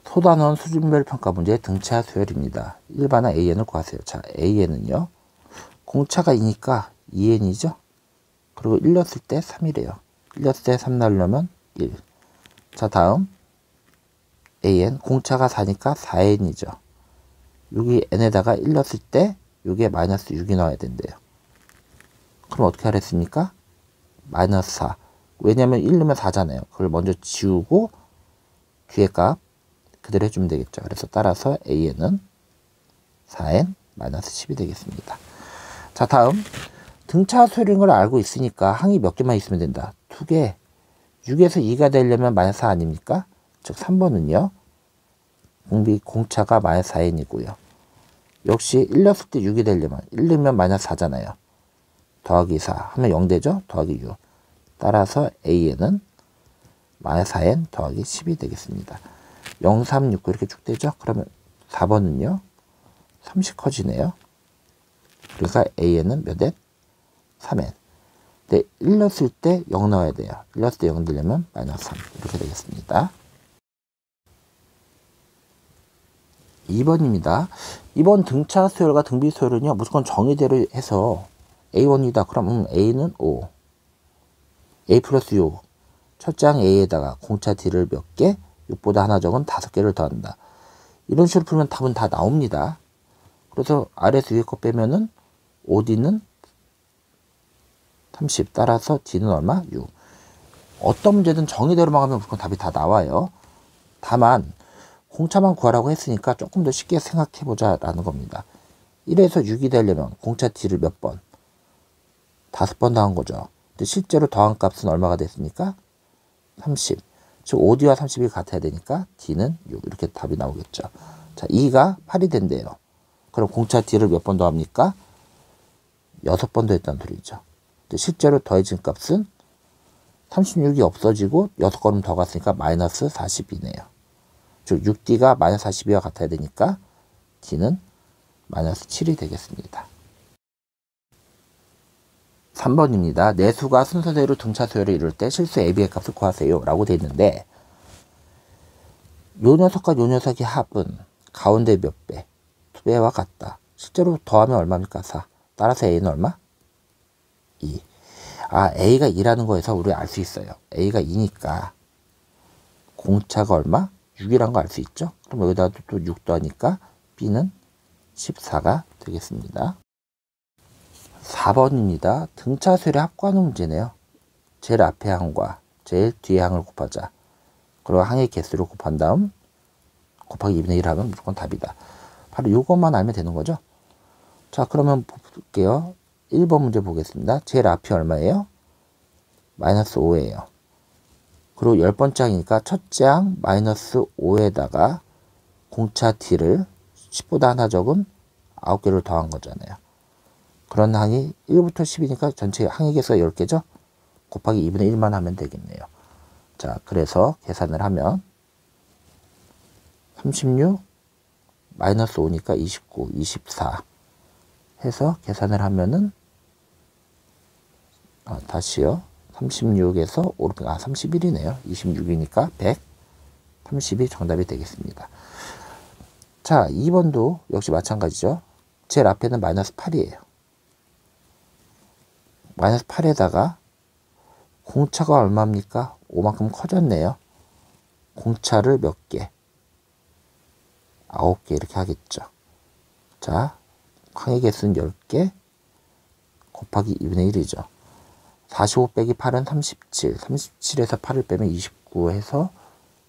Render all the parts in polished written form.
소단원 수준별 평가 문제의 등차 수열입니다. 일반화 AN을 구하세요. 자, AN은요. 공차가 2니까 2N이죠. 그리고 1넣었을 때 3이래요. 1넣었을 때 3 넣으려면 1. 자, 다음 AN. 공차가 4니까 4N이죠. 여기 N에다가 1 넣었을 때 여기에 마이너스 6이 넣어야 된대요. 그럼 어떻게 하랬습니까? 마이너스 4. 왜냐면 1 넣으면 4잖아요. 그걸 먼저 지우고 뒤에 값 그대로 해주면 되겠죠. 그래서 따라서 AN은 4N 마이너스 10이 되겠습니다. 자, 다음 등차 수열인 걸 알고 있으니까 항이 몇 개만 있으면 된다. 2개. 6에서 2가 되려면 마이너스 4 아닙니까? 즉 3번은요. 공차가 마이너스 4N이고요. 역시 1 넣었을 때 6이 되려면 1 넣으면 마이너스 4잖아요. 더하기 4 하면 0 되죠? 더하기 6. 따라서 AN은 마이너스 4N 더하기 10이 되겠습니다. 0, 3, 6, 9 이렇게 쭉 되죠? 그러면 4번은요. 30 커지네요. 그러니까 AN은 몇 N? 3N. 근데 1 넣었을 때 0 넣어야 돼요. 1 넣었을 때 0 되려면 마이너스 3 이렇게 되겠습니다. 2번입니다. 2번 등차 수열과 등비 수열은요. 무조건 정의대로 해서 A1이다. 그럼 A는 5. A 플러스 6. 첫 장 A에다가 공차 D를 몇 개? 6보다 하나 적은 5개를 더한다. 이런 식으로 풀면 답은 다 나옵니다. 그래서 아래에서 위에 거 빼면은 5D는 30. 따라서 D는 얼마? 6. 어떤 문제든 정의대로만 하면 무조건 답이 다 나와요. 다만 공차만 구하라고 했으니까 조금 더 쉽게 생각해보자 라는 겁니다. 1에서 6이 되려면 공차 D를 몇 번? 5번 더한 거죠. 근데 실제로 더한 값은 얼마가 됐습니까? 30. 즉 5D와 30이 같아야 되니까 D는 6. 이렇게 답이 나오겠죠. 자, 2가 8이 된대요. 그럼 공차 D를 몇 번 더합니까? 6번 더했다는 소리죠. 근데 실제로 더해진 값은 36이 없어지고 6걸음 더 갔으니까 마이너스 42네요. 즉 6D가 마이너스 42와 같아야 되니까 D는 마이너스 7이 되겠습니다. 3번입니다. 내수가 순서대로 등차 수열을 이룰 때 실수 AB의 값을 구하세요 라고 되어 있는데 요 녀석과 요 녀석의 합은 가운데 몇 배? 2배와 같다. 실제로 더하면 얼마입니까? 4. 따라서 A는 얼마? 2. 아, A가 2라는 거에서 우리 알 수 있어요. A가 2니까 공차가 얼마? 6이란 거 알 수 있죠? 그럼 여기다 또 6 더하니까 B는 14가 되겠습니다. 4번입니다. 등차 수열의 합구하는 문제네요. 제일 앞에 항과 제일 뒤에 항을 곱하자. 그리고 항의 개수를 곱한 다음 곱하기 2분의 1 하면 무조건 답이다. 바로 이것만 알면 되는 거죠. 자, 그러면 볼게요. 1번 문제 보겠습니다. 제일 앞이 얼마예요? 마이너스 5예요. 그리고 10번장이니까 첫 장 마이너스 5에다가 공차 D를 10보다 하나 적은 9개를 더한 거잖아요. 그런 항이 1부터 10이니까 전체 항의 개수가 10개죠? 곱하기 2분의 1만 하면 되겠네요. 자, 그래서 계산을 하면 36 마이너스 5니까 29, 24 해서 계산을 하면은 다시요. 36에서 5, 31이네요. 26이니까 130이 정답이 되겠습니다. 자, 2번도 역시 마찬가지죠. 제일 앞에는 마이너스 8이에요. 마이너스 8에다가 공차가 얼마입니까? 5만큼 커졌네요. 공차를 몇 개? 9개 이렇게 하겠죠. 자, 항의 개수는 10개 곱하기 2분의 1이죠. 45 빼기 8은 37. 37에서 8을 빼면 29 해서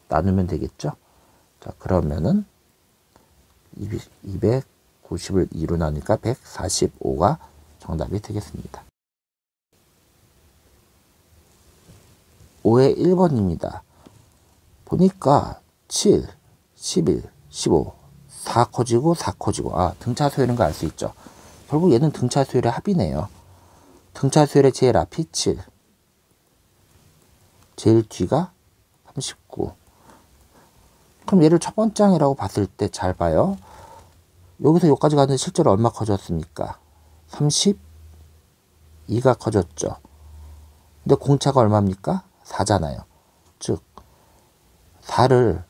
나누면 되겠죠. 자, 그러면은 290을 2로 나누니까 145가 정답이 되겠습니다. 5의 1번입니다. 보니까 7, 11, 15, 4 커지고 4 커지고 등차 수열인 거 알 수 있죠. 결국 얘는 등차 수열의 합이네요. 등차 수열의 제일 앞이 7, 제일 뒤가 39. 그럼 얘를 첫 번째 항이라고 봤을 때 잘 봐요. 여기서 여기까지 가는데 실제로 얼마 커졌습니까? 32가 커졌죠. 근데 공차가 얼마입니까? 4잖아요. 즉 4를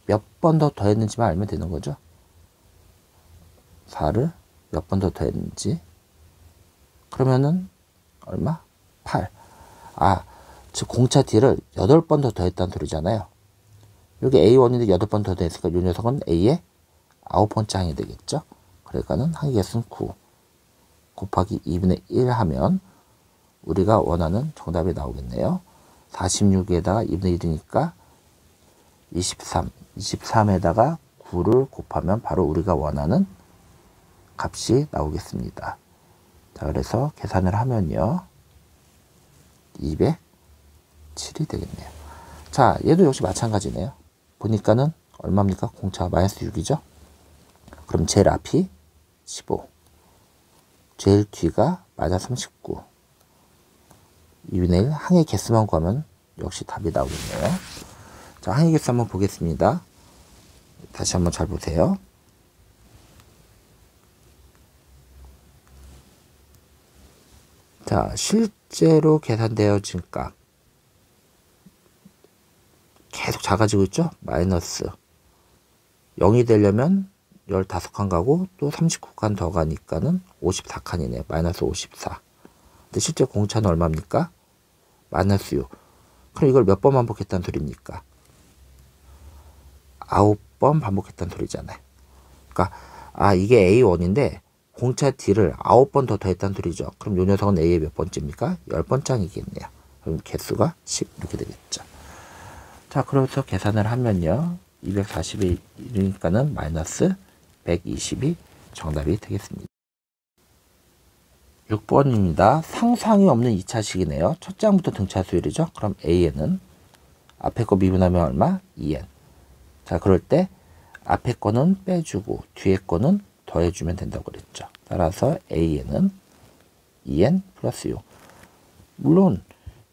몇 번 더 더했는지만 알면 되는 거죠. 4를 몇 번 더 더했는지. 그러면은 얼마? 8. 즉 공차 D를 8번 더 더했다는 소리잖아요. 여기 A1인데 8번 더 더했으니까 이 녀석은 A의 9번째 항이 되겠죠. 그러니까는 항의 개수는 9 곱하기 2분의 1 하면 우리가 원하는 정답이 나오겠네요. 46에다가 2분의 1이니까 23. 23에다가 9를 곱하면 바로 우리가 원하는 값이 나오겠습니다. 자, 그래서 계산을 하면요. 207이 되겠네요. 자, 얘도 역시 마찬가지네요. 보니까는 얼마입니까? 공차가 마이너스 6이죠. 그럼 제일 앞이 15. 제일 뒤가 마이너스 39. 2분의 1 항의 개수만 구하면 역시 답이 나오겠네요. 자, 항의 개수 한번 보겠습니다. 다시 한번 잘 보세요. 자, 실제로 계산되어진 값 계속 작아지고 있죠? 마이너스 0이 되려면 15칸 가고 또 39칸 더 가니까는 54칸이네요. 마이너스 54. 근데 실제 공차는 얼마입니까? 마이너스 6. 그럼 이걸 몇 번 반복했다는 소리입니까? 9번 반복했다는 소리잖아요. 그러니까 이게 A1인데 공차 D를 9번 더 더했다는 소리죠. 그럼 이 녀석은 A의 몇 번째입니까? 10번째이겠네요. 그럼 개수가 10 이렇게 되겠죠. 자, 그래서 계산을 하면요. 241이니까는 마이너스 120이 정답이 되겠습니다. 6번입니다. 상수항이 없는 2차식이네요. 첫 장부터 등차 수열이죠. 그럼 A에는 앞에 거 미분하면 얼마? 2n. 자, 그럴 때 앞에 거는 빼주고 뒤에 거는 더해주면 된다고 그랬죠. 따라서 A에는 2n 플러스 6. 물론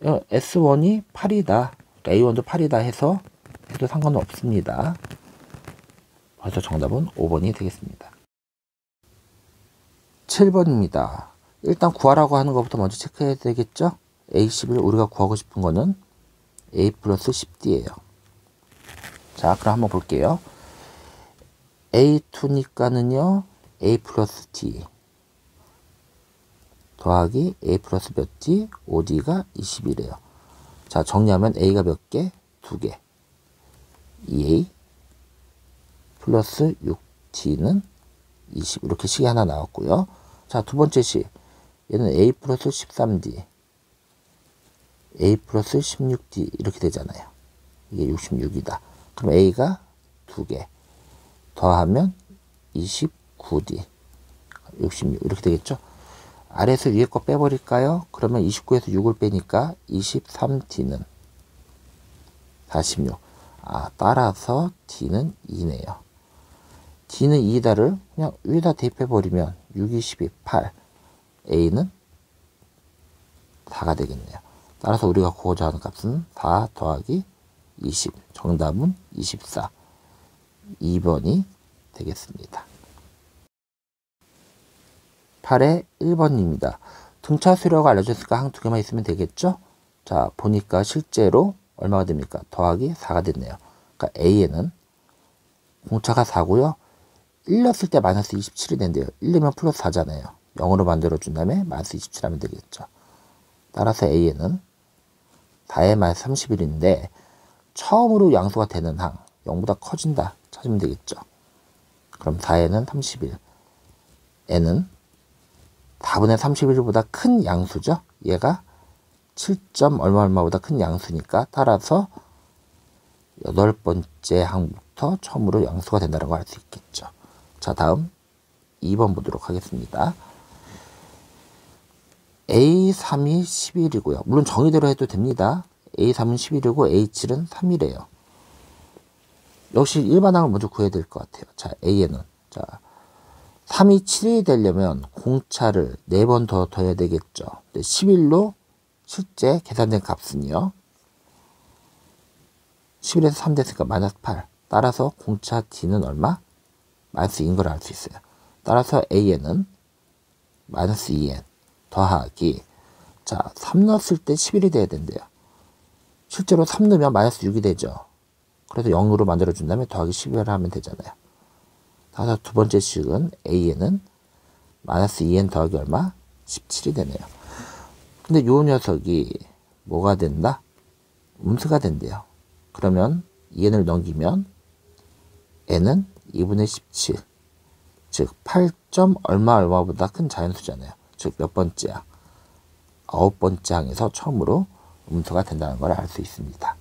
S1이 8이다. A1도 8이다 해서 해도 상관은 없습니다. 그래서 정답은 5번이 되겠습니다. 7번입니다. 일단 구하라고 하는 것부터 먼저 체크해야 되겠죠? A11 우리가 구하고 싶은 거는 A 플러스 10D예요. 자, 그럼 한번 볼게요. A2니까는요, A 플러스 D 더하기 A 플러스 몇 D? 5D가 20이래요. 자, 정리하면 A가 몇 개? 2개. 2A 플러스 6D는 20. 이렇게 식이 하나 나왔고요. 자, 두 번째 식. 얘는 A 플러스 13D, A 플러스 16D 이렇게 되잖아요. 이게 66이다. 그럼 A가 2개 더하면 29D 66 이렇게 되겠죠. 아래에서 위에 거 빼버릴까요? 그러면 29에서 6을 빼니까 23D는 46. 따라서 D는 2네요. D는 2다를 그냥 위에다 대입해버리면 6, 22, 8. A는 4가 되겠네요. 따라서 우리가 구하고자 하는 값은 4 더하기 20. 정답은 24. 2번이 되겠습니다. 8의 1번입니다. 등차 수료가 알려졌으니까 항 2개만 있으면 되겠죠? 자, 보니까 실제로 얼마가 됩니까? 더하기 4가 됐네요. 그러니까 A에는 공차가 4고요. 1 넣었을 때 마이너스 27이 된대요. 1 넣으면 플러스 4잖아요. 0으로 만들어준 다음에 마이너스 27 하면 되겠죠. 따라서 A에는 4의 마이너스 31인데 처음으로 양수가 되는 항 0보다 커진다 찾으면 되겠죠. 그럼 4에는 31, n은 4분의 31보다 큰 양수죠. 얘가 7점 얼마보다 큰 양수니까 따라서 8번째 항부터 처음으로 양수가 된다는 걸 알 수 있겠죠. 자, 다음 2번 보도록 하겠습니다. A3이 11이고요. 물론 정의대로 해도 됩니다. A3은 11이고 A7은 3이래요. 역시 일반항을 먼저 구해야 될 것 같아요. 자, A에는 자 3이 7이 되려면 공차를 4번 더 더해야 되겠죠. 11로 실제 계산된 값은요. 11에서 3 됐으니까 마이너스 8. 따라서 공차 D는 얼마? 마이너스인 걸 알 수 있어요. 따라서 A에는 마이너스 2n 더하기 자 3 넣었을 때 11이 돼야 된대요. 실제로 3 넣으면 마이너스 6이 되죠. 그래서 0으로 만들어준 다음에 더하기 12를 하면 되잖아요. 따라서 두 번째 식은 A에는 마이너스 2n 더하기 얼마? 17이 되네요. 근데 요 녀석이 뭐가 된다? 음수가 된대요. 그러면 2n을 넘기면 n은 2분의 17, 즉 8점 얼마보다 큰 자연수잖아요. 즉 몇 번째야? 9번째 항에서 처음으로 음수가 된다는 걸 알 수 있습니다.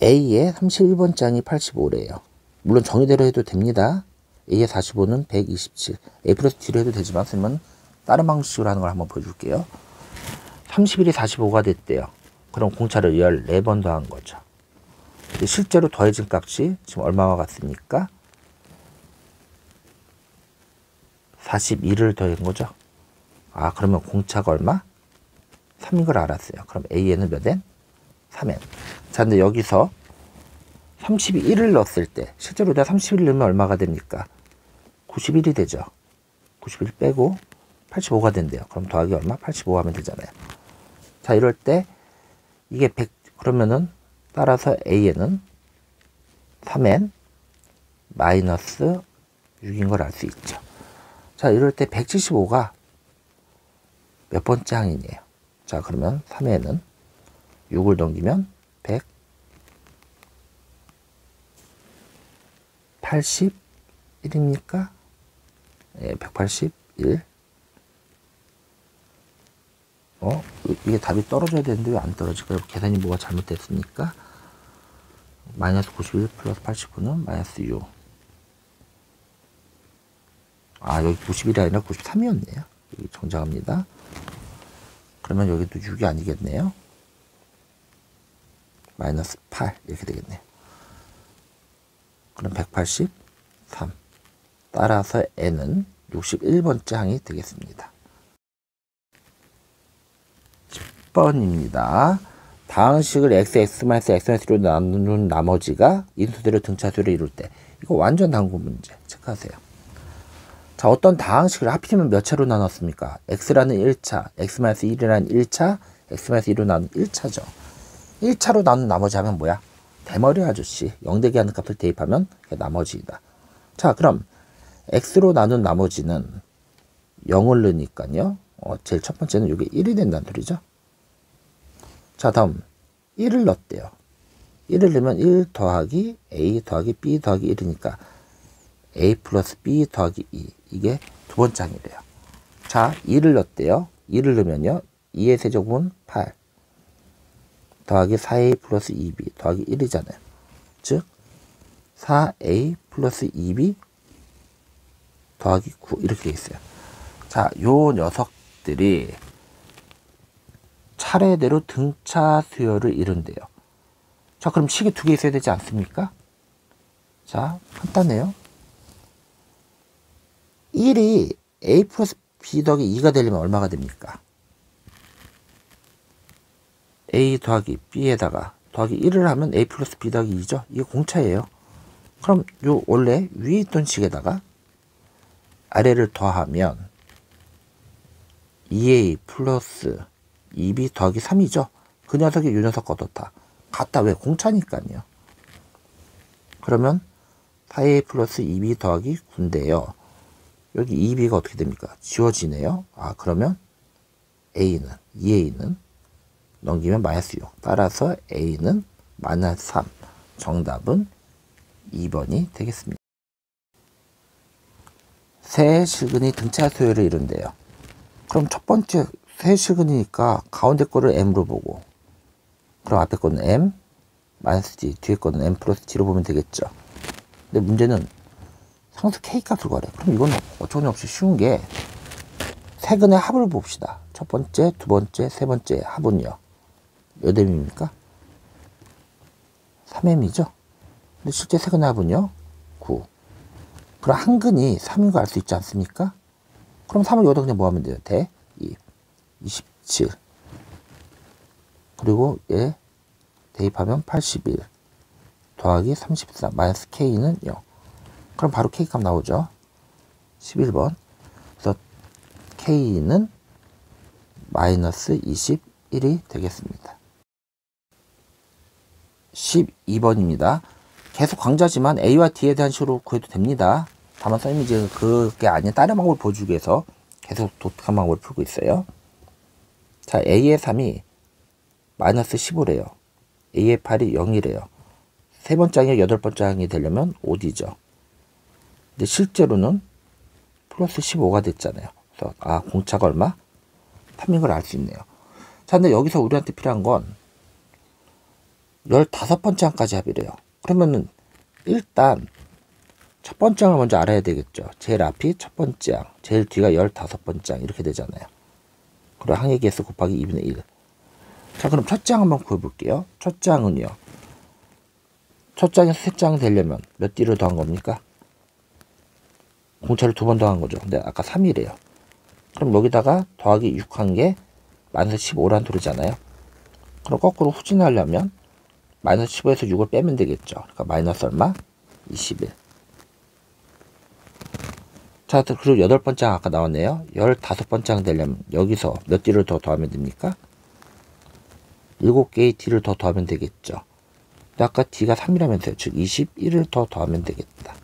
A의 31번째 항이 85래요. 물론 정의대로 해도 됩니다. A의 45는 127. A 플러스 D로 해도 되지만 선생님은 다른 방식으로 하는 걸 한번 보여줄게요. 31이 45가 됐대요. 그럼 공차를 14번 더한 거죠. 실제로 더해진 값이 지금 얼마와 같습니까? 42를 더한 거죠. 아, 그러면 공차가 얼마? 3인 걸 알았어요. 그럼 A에는 몇 n? 3n. 자, 근데 여기서 31을 넣었을 때 실제로 내가 31을 넣으면 얼마가 됩니까? 91이 되죠. 91 빼고 85가 된대요. 그럼 더하기 얼마? 85 하면 되잖아요. 자, 이럴 때 이게 100, 그러면은 따라서 A에는 3n 마이너스 6인 걸 알 수 있죠. 자, 이럴 때 175가 몇 번째 항이에요? 자, 그러면 3n은 6을 넘기면 181입니까? 예, 181. 이게 답이 떨어져야 되는데 왜 안 떨어질까요? 계산이 뭐가 잘못됐습니까? 마이너스 91 플러스 89는 마이너스 6. 아, 여기 91이 아니라 93이었네요. 여기 정정합니다. 그러면 여기도 6이 아니겠네요. 마이너스 8 이렇게 되겠네요. 그럼 183. 따라서 n은 61번째 항이 되겠습니다. 10번입니다. 다항식을 x,x-x로 나눈 나머지가 인수대로 등차수를 이룰 때. 이거 완전 단구 문제. 체크하세요. 자, 어떤 다항식을 하필이면 몇 차로 나눴습니까? x라는 1차, x-1이라는 1차, x-1로 나눈 1차죠. 1차로 나눈 나머지 하면 뭐야? 대머리 아저씨. 0대기 하는 값을 대입하면 그게 나머지이다. 자, 그럼 x로 나눈 나머지는 0을 넣으니까요. 제일 첫 번째는 이게 1이 된다는 소리죠. 자, 다음 1을 넣었대요. 1을 넣으면 1 더하기 a 더하기 b 더하기 1이니까 a 플러스 b 더하기 2. 이게 두 번째 항이래요. 자, 2를 넣었대요. 2를 넣으면요. 2의 세제곱은 8 더하기 4a 플러스 2b 더하기 1이잖아요. 즉 4a 플러스 2b 더하기 9 이렇게 돼 있어요. 자, 요 녀석들이 차례대로 등차 수열을 이룬대요. 자, 그럼 식이 두 개 있어야 되지 않습니까? 자, 간단해요. 1이 a 플러스 b 더하기 2가 되려면 얼마가 됩니까? a 더하기 b에다가 더하기 1을 하면 a 플러스 b 더하기 2죠. 이게 공차예요. 그럼 요 원래 위에 있던 식에다가 아래를 더하면 2a 플러스 2b 더하기 3이죠. 그 녀석이 요 녀석 거뒀다. 같다. 왜? 공차니까요. 그러면 4a 플러스 2b 더하기 9인데요. 여기 2b가 어떻게 됩니까? 지워지네요. 아, 그러면 a는 2a는 넘기면 마이너스 6. 따라서 a는 마이너스 3. 정답은 2번이 되겠습니다. 세 실근이 등차 수열을 이룬대요. 그럼 첫 번째 세 실근이니까 가운데 거를 m으로 보고, 그럼 앞에 거는 m 마이너스 d, 뒤에 거는 m 플러스 d로 보면 되겠죠. 근데 문제는 상수 k 값을 구하래. 그럼 이건 어쩌고저쩌고 쉬운 게 세근의 합을 봅시다. 첫 번째, 두 번째, 세 번째 합은요. 몇 m입니까? 3m이죠. 근데 실제 세근의 합은요. 9. 그럼 한 근이 3인 거 알 수 있지 않습니까? 그럼 3을 여기다 그냥 뭐 하면 돼요? 대 2. 27. 그리고 얘 대입하면 81. 더하기 34. 마이너스 k는 0. 그럼 바로 k 값 나오죠. 11번. 그래서 k는 마이너스 21이 되겠습니다. 12번입니다. 계속 강좌지만 A와 D에 대한 식으로 구해도 됩니다. 다만 선생님이 이제 그게 아닌 다른 방법을 보여주기 위해서 계속 독특한 방법을 풀고 있어요. 자, A의 3이 마이너스 15래요. A의 8이 0이래요. 세 번째 항이 8번째 항이 되려면 5D죠. 근데 실제로는 플러스 15가 됐잖아요. 그래서 공차가 얼마? 3인 걸 알 수 있네요. 자, 근데 여기서 우리한테 필요한 건 15번째 항까지 합이래요. 그러면은 일단 첫 번째 항을 먼저 알아야 되겠죠. 제일 앞이 첫 번째 항, 제일 뒤가 15번째 항 이렇게 되잖아요. 그리고 항의 개수 곱하기 2분의 1. 자, 그럼 첫째 항 한번 구해볼게요. 첫째 항은요. 첫째 항에서 셋째 항 되려면 몇 D를 더한 겁니까? 공차를 2번 더한 거죠. 근데 아까 3이래요. 그럼 여기다가 더하기 6한 게 마이너스 15란 소리잖아요. 그럼 거꾸로 후진하려면 마이너스 15에서 6을 빼면 되겠죠. 그러니까 마이너스 얼마? 21. 자, 그리고 8번째 항 아까 나왔네요. 15번째 항 되려면 여기서 몇 D를 더 더하면 됩니까? 7개의 D를 더 더하면 되겠죠. 근데 아까 D가 3이라면서요. 즉 21을 더 더하면 되겠다.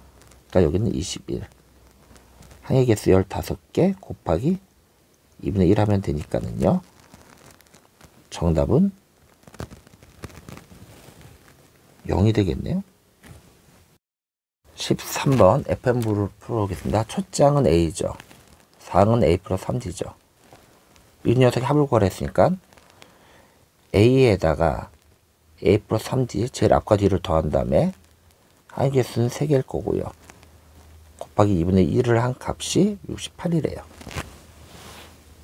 그러니까 여기는 21. 항의 개수 15개 곱하기 2분의 1 하면 되니까는요. 정답은 0이 되겠네요. 13번 FM부를 풀어보겠습니다. 첫째 항은 A죠. 4항은 A 플러스 3D죠. 이 녀석이 합을 구하랬으니까 A에다가 A 플러스 3D 제일 앞과 뒤를 더한 다음에 항의 개수는 3개일 거고요. 곱하기 2분의 1을 한 값이 68이래요.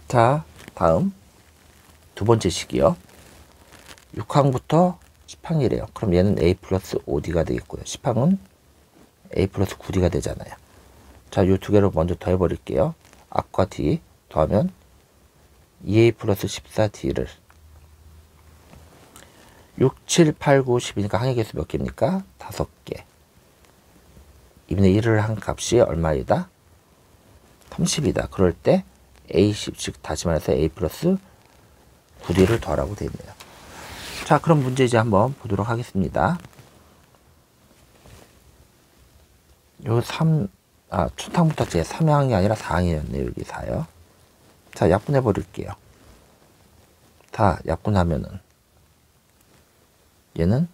자, 다음 두 번째 식이요. 6항부터 10항이래요. 그럼 얘는 A 플러스 5D가 되겠고요. 10항은 A 플러스 9D가 되잖아요. 자, 이 두 개를 먼저 더해버릴게요. 앞과 뒤 더하면 2A 플러스 14D를 6, 7, 8, 9, 10이니까 항의 개수 몇 개입니까? 5개. 2분의 1을 한 값이 얼마이다? 30이다. 그럴 때 A10, 즉 다시 말해서 A 플러스 9D를 더하라고 되어 있네요. 자, 그럼 문제 이제 한번 보도록 하겠습니다. 요 3, 초탕부터 제 3항이 아니라 4항이었네요. 여기 4요. 자, 약분해 버릴게요. 다 약분하면은 얘는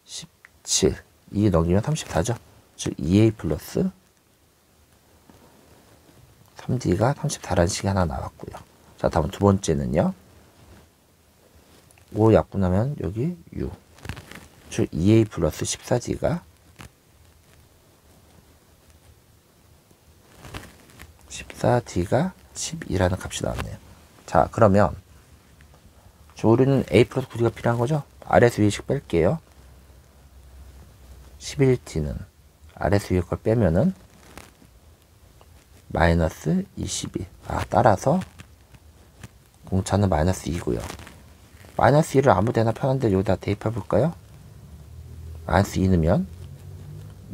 17, 2 넘기면 34죠. 즉 2A 플러스 3D가 34라는 식이 하나 나왔고요. 자, 다음 두 번째는요. 5 약분하면 여기 6. 즉 2A 플러스 14D가 14D가 12라는 값이 나왔네요. 자, 그러면 우리는 A 플러스 9D가 필요한 거죠? 아래에서 위에씩 뺄게요. 11D는 아래에서 위에 걸 빼면은 마이너스 22. 따라서 공차는 마이너스 2고요. 마이너스 2를 아무 데나 편한데 여기다 대입해 볼까요? 마이너스 2 넣으면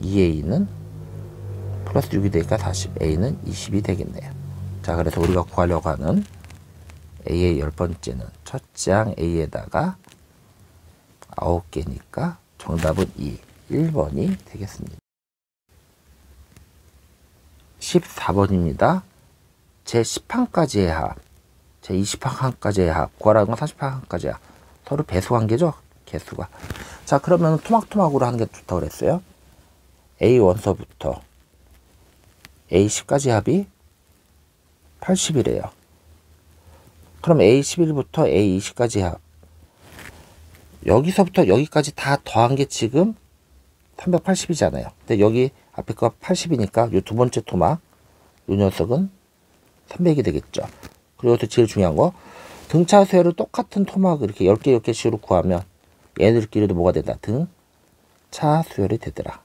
2A는 플러스 6이 되니까 40, A는 20이 되겠네요. 자, 그래서 우리가 구하려고 하는 A의 10번째는 첫째 항 A에다가 9개니까 정답은 2, 1번이 되겠습니다. 14번입니다. 제 10항까지의 합, 제 20항까지의 합, 구하라는 건 30항까지의 합. 서로 배수관계죠? 개수가. 자, 그러면 토막토막으로 하는 게 좋다고 그랬어요. A 원서부터 A 10까지 합이 80이래요. 그럼 A 11부터 A 20까지 합. 여기서부터 여기까지 다 더한 게 지금 380이잖아요. 근데 여기 앞에 거 80이니까 이 두 번째 토막, 이 녀석은 300이 되겠죠. 그리고 여기서 제일 중요한 거, 등차 수열을 똑같은 토막을 이렇게 10개, 10개씩으로 구하면 얘네들끼리도 뭐가 된다? 등차 수열이 되더라.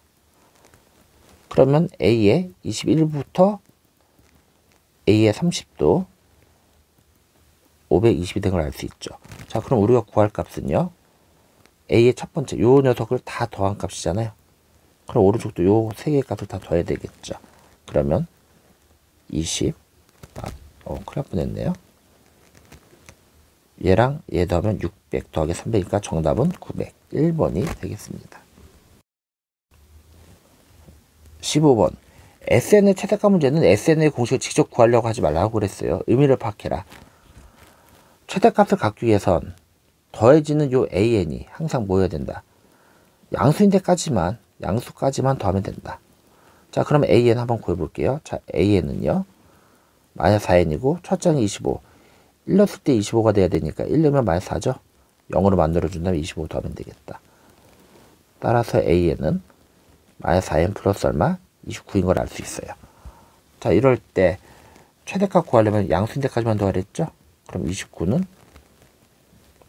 그러면 A의 21부터 A의 30도 520이 된 걸 알 수 있죠. 자, 그럼 우리가 구할 값은요. A의 첫 번째, 요 녀석을 다 더한 값이잖아요. 그럼 오른쪽도 요 세 개의 값을 다 더해야 되겠죠. 그러면 20, 큰일 날 뻔했네요. 얘랑 얘 더하면 600 더하기 300이니까 정답은 900. 1번이 되겠습니다. 15번. SN의 최대값 문제는 SN의 공식을 직접 구하려고 하지 말라고 그랬어요. 의미를 파악해라. 최대값을 갖기 위해선 더해지는 요 AN이 항상 모여야 된다. 양수까지만 더하면 된다. 자, 그럼 AN 한번 구해볼게요. 자, AN은요. 마이너스 4n이고 첫 장이 25. 1 넣었을 때 25가 돼야 되니까 1 넣으면 마이너스 4죠. 0으로 만들어준 다음에 25 더하면 되겠다. 따라서 AN은 마이너스 4n 플러스 얼마? 29인 걸 알 수 있어요. 자, 이럴 때 최대값 구하려면 양수인데까지만 더하랬죠? 그럼 29는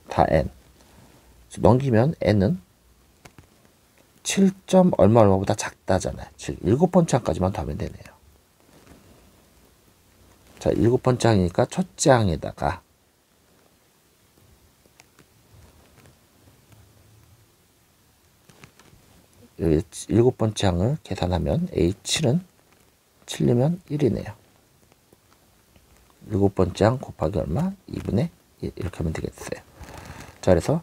4n. 넘기면 n은 7. 얼마보다 작다잖아요. 즉 7번째 항까지만 더하면 되네요. 자, 7번째 항이니까 첫째 항에다가 여기 7번째 항을 계산하면 A7은 7이면 1이네요. 7번째 항 곱하기 얼마? 2분의 1 이렇게 하면 되겠어요. 자, 그래서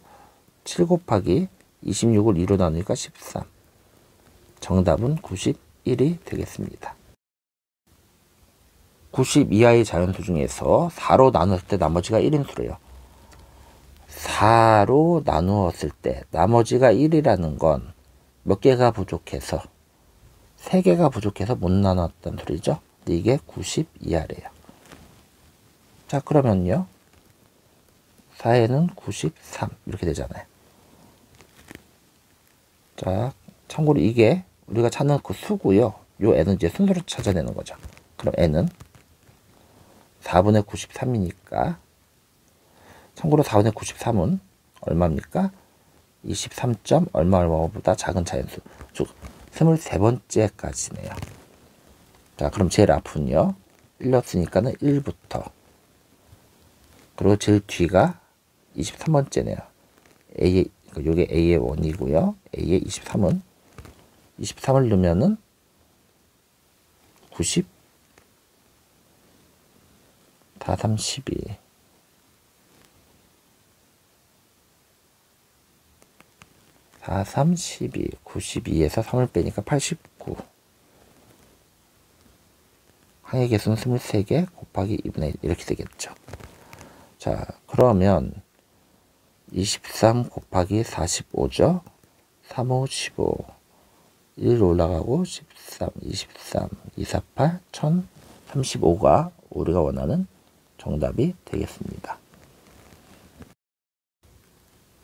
7 곱하기 26을 2로 나누니까 13. 정답은 91이 되겠습니다. 90 이하의 자연수 중에서 4로 나눴을 때 나머지가 1인 수래요. 4로 나누었을 때 나머지가 1이라는 건 몇 개가 부족해서 3개가 부족해서 못 나눴단 소리죠. 근데 이게 90 이하래요. 자, 그러면요. 4에는 93 이렇게 되잖아요. 자, 참고로 이게 우리가 찾는 그 수고요. 요 n은 이제 순서로 찾아내는 거죠. 그럼 n은 4분의 93이니까 참고로 4분의 93은 얼마입니까? 23. 얼마보다 작은 자연수. 즉 23번째까지네요. 자, 그럼 제일 앞은요. 1 넣었으니까는 1부터 그리고 제일 뒤가 23번째네요. 요게 A의 1이고요. A의 23은 23을 넣으면은 90 4, 3, 12 4, 3, 12 92에서 3을 빼니까 89 항의 개수는 23개 곱하기 2분의 1 이렇게 되겠죠. 자, 그러면 23 곱하기 45죠. 3, 5, 15 1 올라가고 13, 23, 248, 1035가 우리가 원하는 정답이 되겠습니다.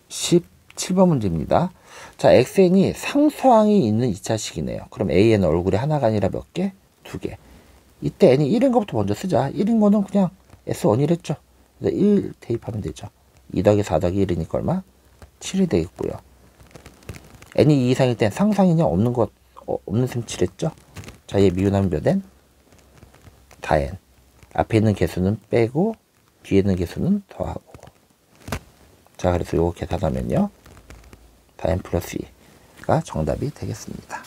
17번 문제입니다. 자, xn이 상수항이 있는 2차식이네요. 그럼 a는 얼굴이 하나가 아니라 몇 개? 2개. 이때 n이 1인 것부터 먼저 쓰자. 1인 거는 그냥 s1이랬죠. 그래서 1 대입하면 되죠. 2 더하기 4 더하기 1이니까 얼마? 7이 되겠고요. n이 2 이상일 땐 상수항이냐 없는 셈 칠했죠. 자, 얘 미분하면 몇 n? 4n. 앞에 있는 개수는 빼고 뒤에 있는 개수는 더하고. 자, 그래서 이거 계산하면요. 4n 플러스 2가 정답이 되겠습니다.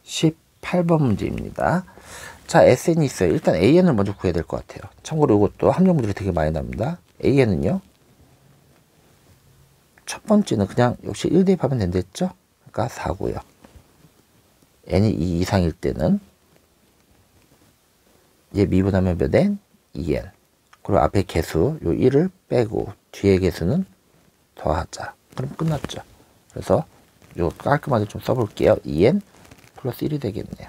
18번 문제입니다. 자, SN이 있어요. 일단 AN을 먼저 구해야 될 것 같아요. 참고로 이것도 함정문제가 되게 많이 납니다. AN은요. 첫 번째는 그냥 역시 1 대입하면 된댔죠? 그러니까 4고요. n이 2 이상일 때는 얘 미분하면 몇 n? 2n. 그리고 앞에 개수 요 1을 빼고 뒤에 개수는 더하자. 그럼 끝났죠. 그래서 요 깔끔하게 좀 써볼게요. 2n 플러스 1이 되겠네요.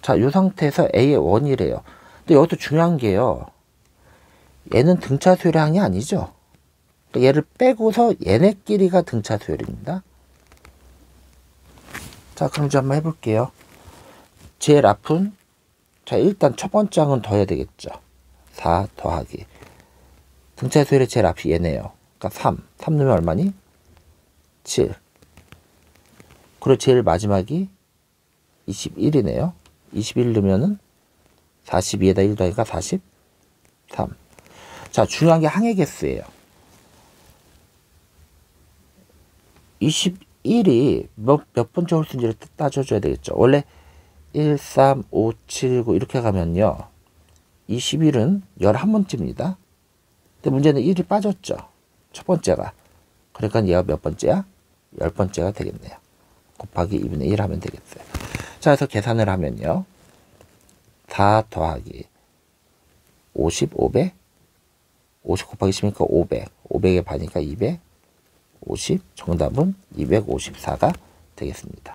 자, 이 상태에서 a의 1이래요. 근데 여기서 중요한 게요. 얘는 등차 수열량이 아니죠. 그러니까 얘를 빼고서 얘네끼리가 등차 수열입니다. 자, 그럼 이제 한번 해볼게요. 제일 앞은 자, 일단 첫 번째 항은 더해야 되겠죠. 4 더하기 등차 수열의 제일 앞이 얘네요. 그러니까 3 넣으면 얼마니? 7. 그리고 제일 마지막이 21이네요. 21 넣으면은 42에다 1 더하기가 43. 자, 중요한 게 항의 개수예요. 21이 몇 번째 홀수인지를 따져줘야 되겠죠. 원래 1, 3, 5, 7, 9 이렇게 가면요. 21은 11번째입니다. 근데 문제는 1이 빠졌죠. 첫 번째가. 그러니까 얘가 몇 번째야? 10번째가 되겠네요. 곱하기 2분의 1 하면 되겠어요. 자, 그래서 계산을 하면요. 4 더하기 50, 500. 50 곱하기 10이니까 500. 500의 반이니까 250. 정답은 254가 되겠습니다.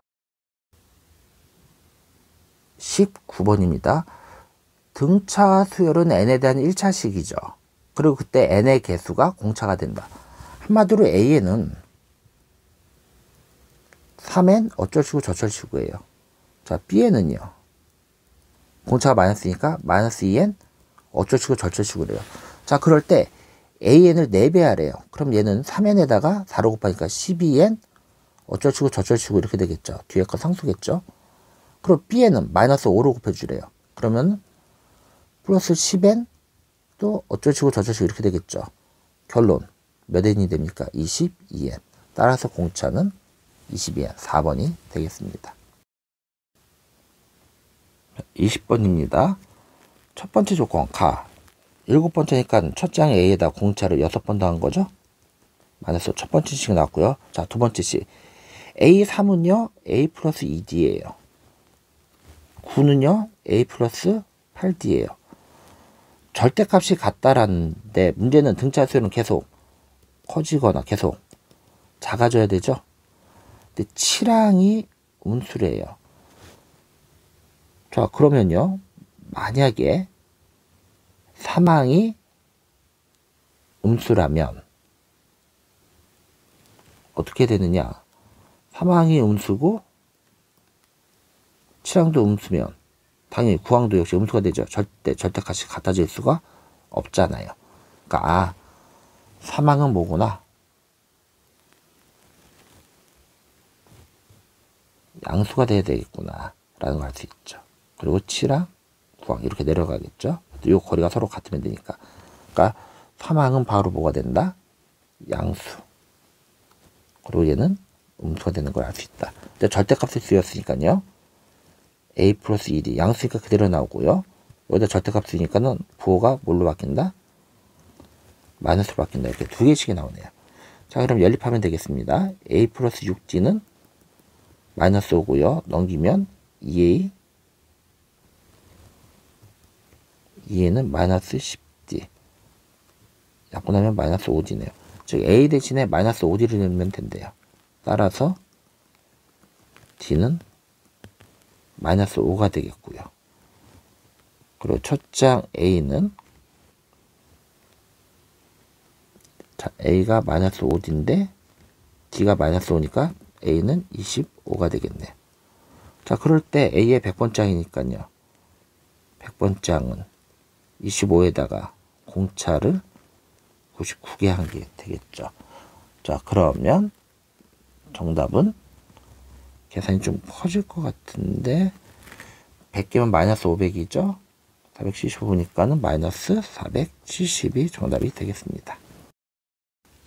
19번입니다. 등차 수열은 n에 대한 1차식이죠. 그리고 그때 n의 개수가 공차가 된다. 한마디로 a에는 3n 어쩔시고 저쩔시고예요. 자, b에는요. 공차가 마이너스니까 마이너스 2n 어쩔시고 저쩔시고래요. 자, 그럴 때 an을 4배 하래요. 그럼 얘는 3n에다가 4로 곱하니까 12n 어쩔시고 저쩔시고 이렇게 되겠죠. 뒤에 거 상수겠죠. 그리고 b에는 마이너스 5로 곱해주래요. 그러면 플러스 10n 또 어쩔시고 저쩔시고 이렇게 되겠죠. 결론 몇 n이 됩니까? 22n. 따라서 공차는 22n, 4번이 되겠습니다. 20번입니다. 첫 번째 조건 가. 7번째니까 첫 장 A에다 공차를 6번 더한 거죠. 마이너스 첫 번째 식 나왔고요. 자, 두 번째 식. A3은요. A 플러스 2D예요. 9는요. A 플러스 8D예요. 절대값이 같다라는데 문제는 등차 수열은 계속 커지거나 계속 작아져야 되죠. 근데 7항이 음수래요. 자, 그러면요. 만약에 3항이 음수라면 어떻게 되느냐? 3항이 음수고 7항도 음수면 당연히 9항도 역시 음수가 되죠. 절대값이 같아질 수가 없잖아요. 그러니까 3항은 뭐구나? 양수가 돼야 되겠구나 라는 걸 알 수 있죠. 그리고 7항, 9항 이렇게 내려가겠죠. 이 거리가 서로 같으면 되니까. 그러니까 3항은 바로 뭐가 된다? 양수. 그리고 얘는 음수가 되는 걸 알 수 있다. 근데 절대값을 쓰였으니까요. A 플러스 1이 양수니까 그대로 나오고요. 여기다 절대값 쓰니까는 부호가 뭘로 바뀐다? 마이너스로 바뀐다. 이렇게 두 개씩이 나오네요. 자, 그럼 연립하면 되겠습니다. A 플러스 6D는 마이너스 5고요. 넘기면 2A 2에는 마이너스 10D 약분하면 마이너스 5D네요. 즉 A 대신에 마이너스 5D를 넣으면 된대요. 따라서 D는 마이너스 5가 되겠고요. 그리고 첫 장 A는 자, A가 마이너스 5D인데 D가 마이너스 5니까 A는 25가 되겠네요. 자, 그럴 때 A의 100번장이니까요. 100번장은 25에다가 공차를 99개 한 게 되겠죠. 자, 그러면 정답은 계산이 좀 커질 것 같은데 100개면 마이너스 500이죠. 475니까는 마이너스 470이 정답이 되겠습니다.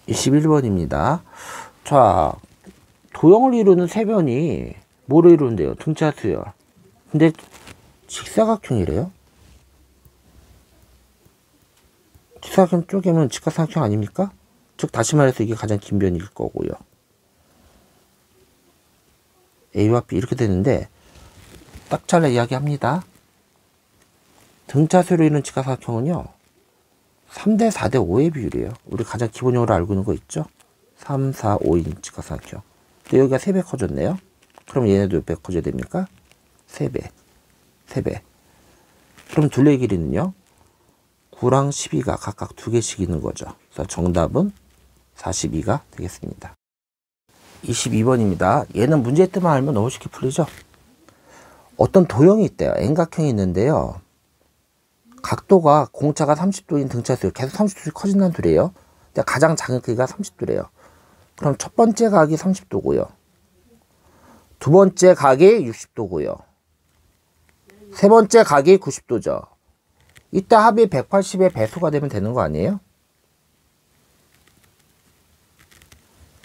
21번입니다. 자, 도형을 이루는 세변이 뭐로 이루는데요? 등차 수열. 근데 직사각형이래요. 직사각형 쪼개면 직각삼각형 아닙니까? 즉 다시 말해서 이게 가장 긴 변일 거고요. A와 B 이렇게 되는데 딱 잘라 이야기합니다. 등차수로 이루는 직각삼각형은요. 3대 4대 5의 비율이에요. 우리 가장 기본적으로 알고 있는 거 있죠? 3, 4, 5인 직각삼각형. 근데 여기가 3배 커졌네요. 그럼 얘네도 몇 배 커져야 됩니까? 3배. 3배. 그럼 둘레 길이는요? 9랑 12가 각각 2개씩 있는 거죠. 그래서 정답은 42가 되겠습니다. 22번입니다. 얘는 문제 때만 알면 너무 쉽게 풀리죠? 어떤 도형이 있대요. N각형이 있는데요. 각도가 공차가 30도인 등차수열 계속 30도씩 커진다는 소리예요. 근데 가장 작은 크기가 30도래요. 그럼 첫 번째 각이 30도고요. 두 번째 각이 60도고요. 세 번째 각이 90도죠. 이때 합이 180의 배수가 되면 되는 거 아니에요?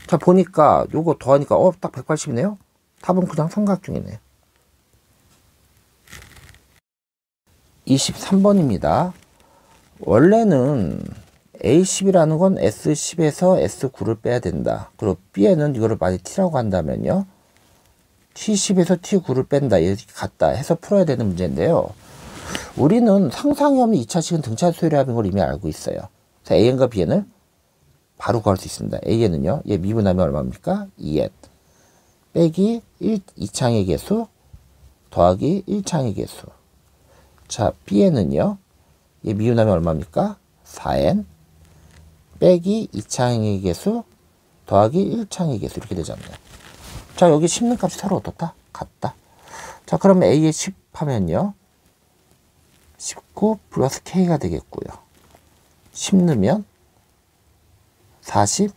자, 보니까 요거 더하니까 딱 180이네요. 답은 그냥 삼각형이네요. 23번입니다. 원래는 A10이라는 건 S10에서 S9를 빼야 된다. 그리고 B에는 이거를 만약 T라고 한다면요. T10에서 T9를 뺀다. 이렇게 같다 해서 풀어야 되는 문제인데요. 우리는 상상이 없는 2차식은 등차 수열이라는 걸 이미 알고 있어요. 그래서 AN과 BN을 바로 구할 수 있습니다. AN은요. 얘 미분하면 얼마입니까? 2N. 빼기 2창의 개수 더하기 1창의 개수. 자, Bn은요. 얘 미분하면 얼마입니까? 4N. 빼기 2창의 개수 더하기 1창의 개수. 이렇게 되잖아요. 자, 여기 씹는 값이 서로 어떻다? 같다. 자, 그러면 A에 10 하면요. 19 플러스 K가 되겠고요. 10 넣으면 40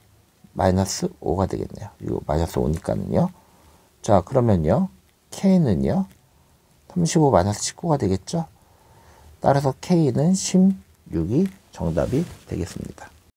마이너스 5가 되겠네요. 이거 마이너스 5니까는요. 자, 그러면요. K는요. 35 마이너스 19가 되겠죠. 따라서 K는 16이 정답이 되겠습니다.